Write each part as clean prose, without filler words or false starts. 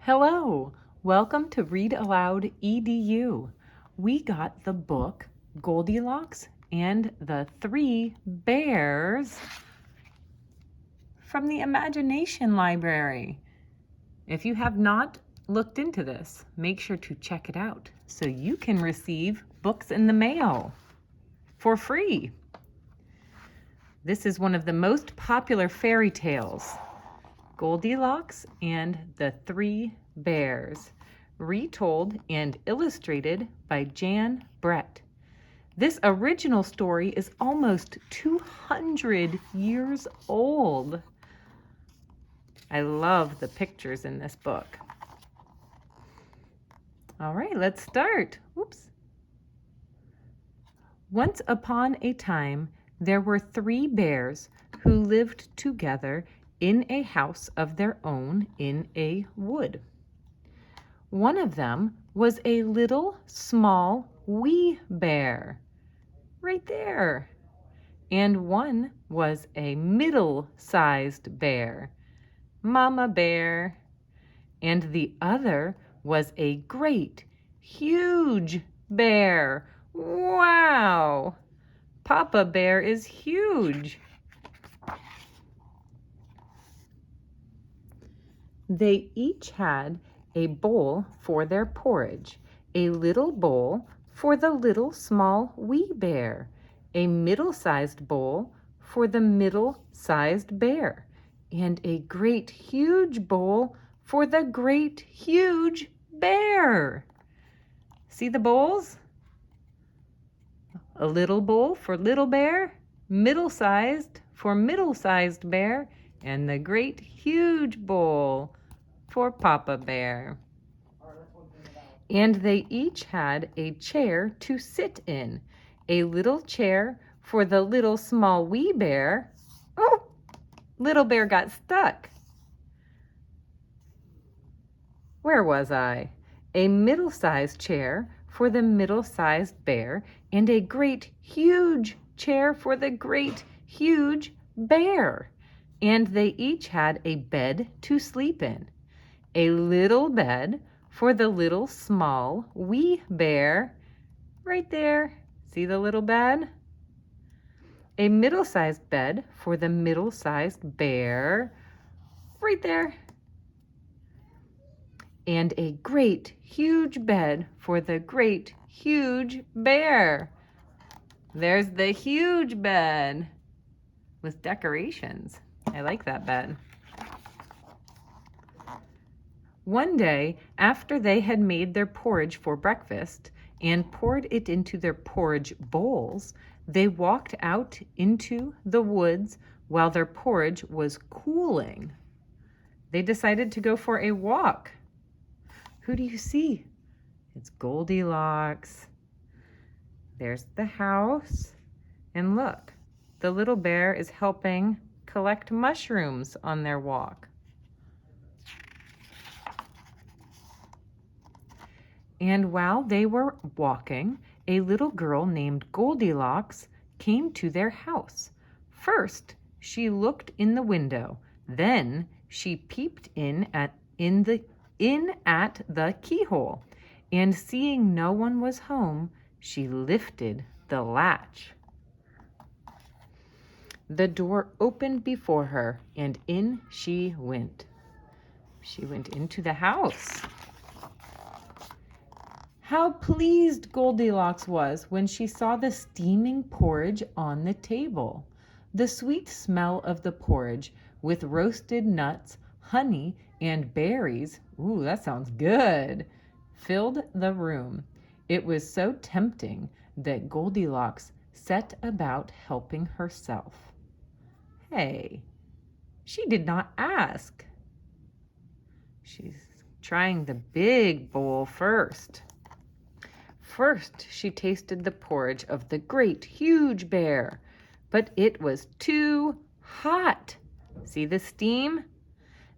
Hello, welcome to Read Aloud EDU. We got the book Goldilocks and the Three Bears from the Imagination Library. If you have not looked into this, make sure to check it out so you can receive books in the mail for free. This is one of the most popular fairy tales, Goldilocks and the Three Bears, retold and illustrated by Jan Brett. This original story is almost 200 years old. I love the pictures in this book. All right, let's start. Oops. Once upon a time, there were three bears who lived together in a house of their own in a wood. One of them was a little, small, wee bear, right there. And one was a middle-sized bear, Mama Bear. And the other was a great, huge bear. Wow! Papa Bear is huge. They each had a bowl for their porridge, a little bowl for the little small wee bear, a middle-sized bowl for the middle-sized bear, and a great huge bowl for the great huge bear. See the bowls? A little bowl for little bear, middle-sized for middle-sized bear, and the great huge bowl for Papa Bear. And they each had a chair to sit in, a little chair for the little small wee bear. Oh, little bear got stuck. Where was I? A middle-sized chair for the middle-sized bear, and a great huge chair for the great huge bear. And they each had a bed to sleep in, a little bed for the little small wee bear, right there. See the little bed? A middle-sized bed for the middle-sized bear, right there. And a great huge bed for the great huge bear. There's the huge bed with decorations. I like that bed. One day, after they had made their porridge for breakfast and poured it into their porridge bowls, they walked out into the woods while their porridge was cooling. They decided to go for a walk. Who do you see? It's Goldilocks. There's the house. And look, the little bear is helping collect mushrooms on their walk. And while they were walking, a little girl named Goldilocks came to their house. First, she looked in the window. Then she peeped in at the keyhole, and seeing no one was home, she lifted the latch. The door opened before her, and in she went. She went into the house. How pleased Goldilocks was when she saw the steaming porridge on the table. The sweet smell of the porridge with roasted nuts, honey, and berries, ooh, that sounds good, filled the room. It was so tempting that Goldilocks set about helping herself. Hey, she did not ask. She's trying the big bowl first. First, she tasted the porridge of the great huge bear, but it was too hot. See the steam?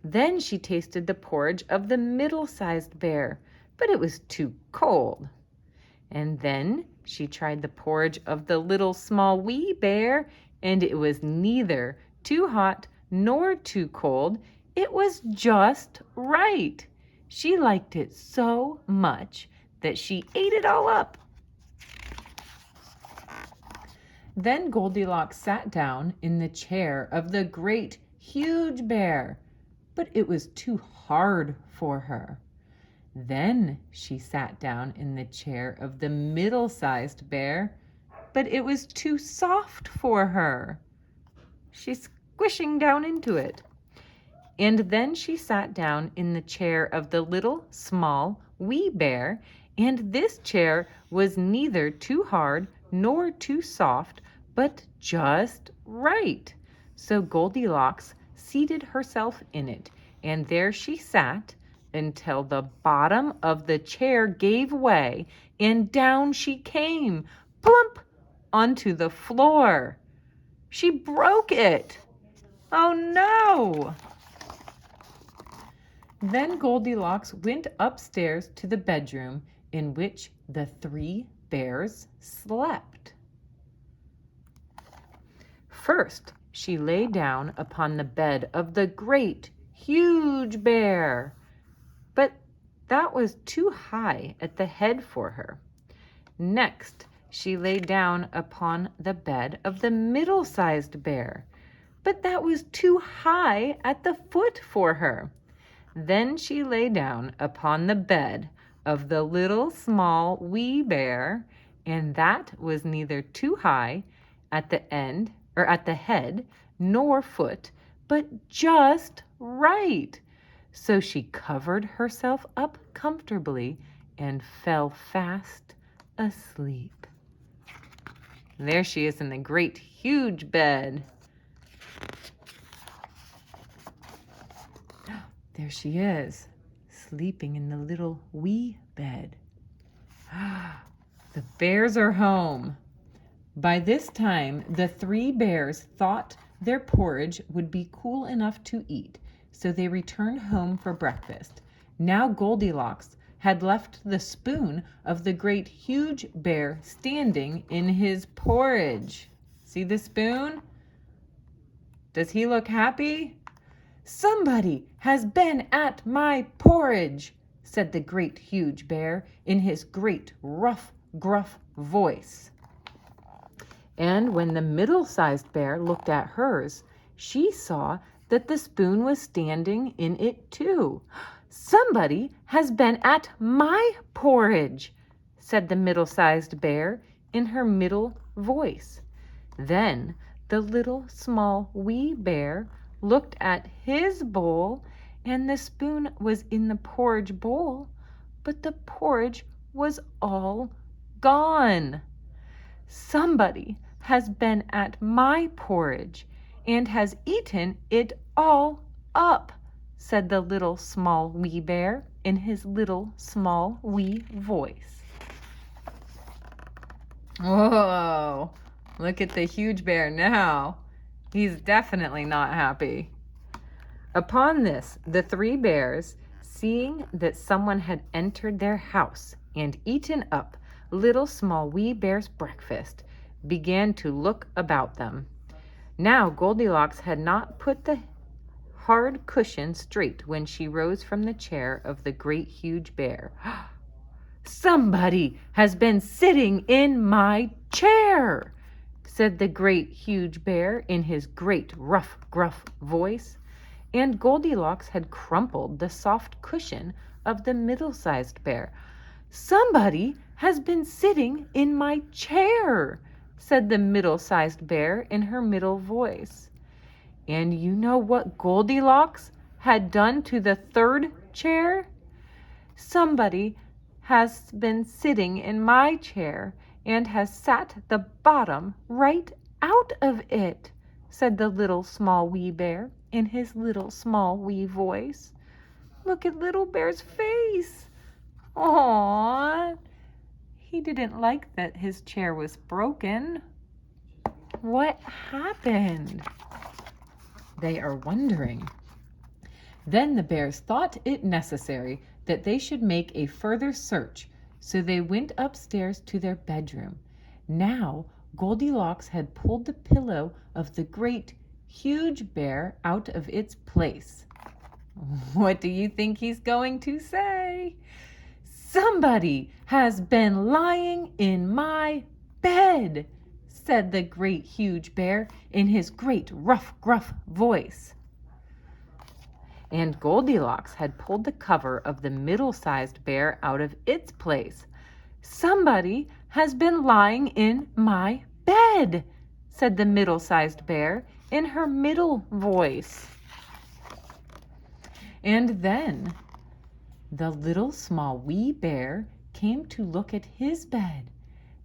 Then she tasted the porridge of the middle-sized bear, but it was too cold. And then she tried the porridge of the little small wee bear, and it was neither too hot nor too cold. It was just right. She liked it so much that she ate it all up. Then Goldilocks sat down in the chair of the great, huge bear, but it was too hard for her. Then she sat down in the chair of the middle-sized bear, but it was too soft for her. She's squishing down into it. And then she sat down in the chair of the little, small, wee bear, and this chair was neither too hard nor too soft, but just right. So Goldilocks seated herself in it, and there she sat until the bottom of the chair gave way, and down she came, plump, onto the floor. She broke it. Oh no! Then Goldilocks went upstairs to the bedroom in which the three bears slept. First, she lay down upon the bed of the great, huge bear, but that was too high at the head for her. Next, she lay down upon the bed of the middle-sized bear, but that was too high at the foot for her. Then she lay down upon the bed of the little, small, wee bear, and that was neither too high at the end or at the head nor foot, but just right. So she covered herself up comfortably and fell fast asleep. There she is in the great, huge bed. There she is, sleeping in the little wee bed. The bears are home. By this time, the three bears thought their porridge would be cool enough to eat, so they returned home for breakfast. Now Goldilocks had left the spoon of the great huge bear standing in his porridge. See the spoon? Does he look happy? "Somebody has been at my porridge," said the great huge bear in his great rough, gruff voice. And when the middle-sized bear looked at hers, she saw that the spoon was standing in it too. "Somebody has been at my porridge," said the middle-sized bear in her middle voice. Then the little, small, wee bear looked at his bowl, and the spoon was in the porridge bowl, but the porridge was all gone. "Somebody has been at my porridge and has eaten it all up," said the little, small, wee bear in his little, small, wee voice. Whoa, look at the huge bear now. He's definitely not happy. Upon this, the three bears, seeing that someone had entered their house and eaten up little, small, wee bear's breakfast, began to look about them. Now Goldilocks had not put the hard cushion straight when she rose from the chair of the great huge bear. "Somebody has been sitting in my chair," said the great huge bear in his great rough, gruff voice. And Goldilocks had crumpled the soft cushion of the middle-sized bear. "Somebody has been sitting in my chair," said the middle-sized bear in her middle voice. And you know what Goldilocks had done to the third chair? "Somebody has been sitting in my chair and has sat the bottom right out of it," said the little, small, wee bear in his little, small, wee voice. Look at little bear's face. Aww. He didn't like that his chair was broken. What happened? They are wondering. Then the bears thought it necessary that they should make a further search, so they went upstairs to their bedroom. Now Goldilocks had pulled the pillow of the great, huge bear out of its place. What do you think he's going to say? "Somebody has been lying in my bed," said the great huge bear in his great rough, gruff voice. And Goldilocks had pulled the cover of the middle-sized bear out of its place. "Somebody has been lying in my bed," said the middle-sized bear in her middle voice. And then the little small wee bear came to look at his bed.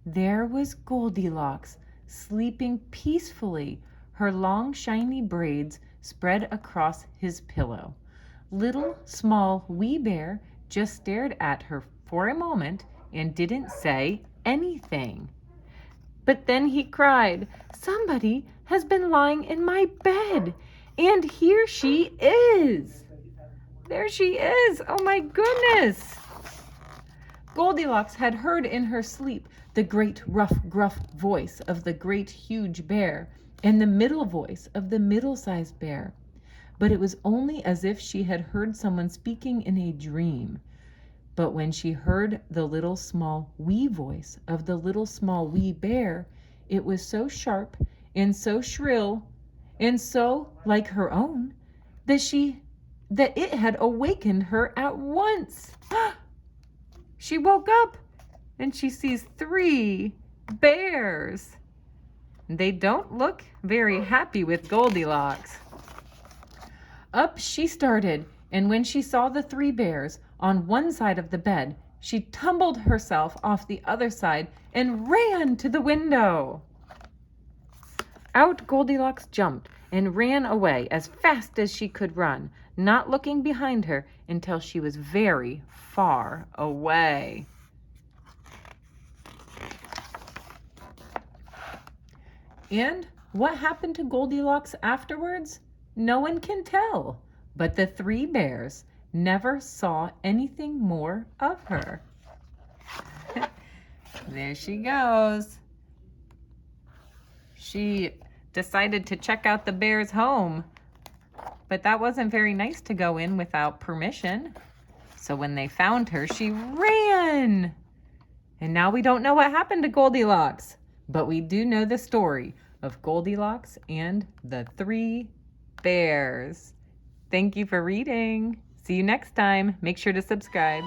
There was Goldilocks, sleeping peacefully, her long shiny braids spread across his pillow. Little small wee bear just stared at her for a moment and didn't say anything. But then he cried, "Somebody has been lying in my bed, and here she is." There she is. Oh my goodness. Goldilocks had heard in her sleep the great rough, gruff voice of the great huge bear and the middle voice of the middle-sized bear. But it was only as if she had heard someone speaking in a dream. But when she heard the little small wee voice of the little small wee bear, it was so sharp and so shrill and so like her own that it had awakened her at once. She woke up and she sees 3 bears. They don't look very happy with Goldilocks. Up she started, and when she saw the 3 bears on one side of the bed, she tumbled herself off the other side and ran to the window. Out Goldilocks jumped and ran away as fast as she could run, not looking behind her until she was very far away. And what happened to Goldilocks afterwards? No one can tell, but the 3 bears never saw anything more of her. There she goes. She decided to check out the bear's home, but that wasn't very nice to go in without permission. So when they found her, she ran. And now we don't know what happened to Goldilocks, but we do know the story of Goldilocks and the 3 bears. Thank you for reading. See you next time. Make sure to subscribe.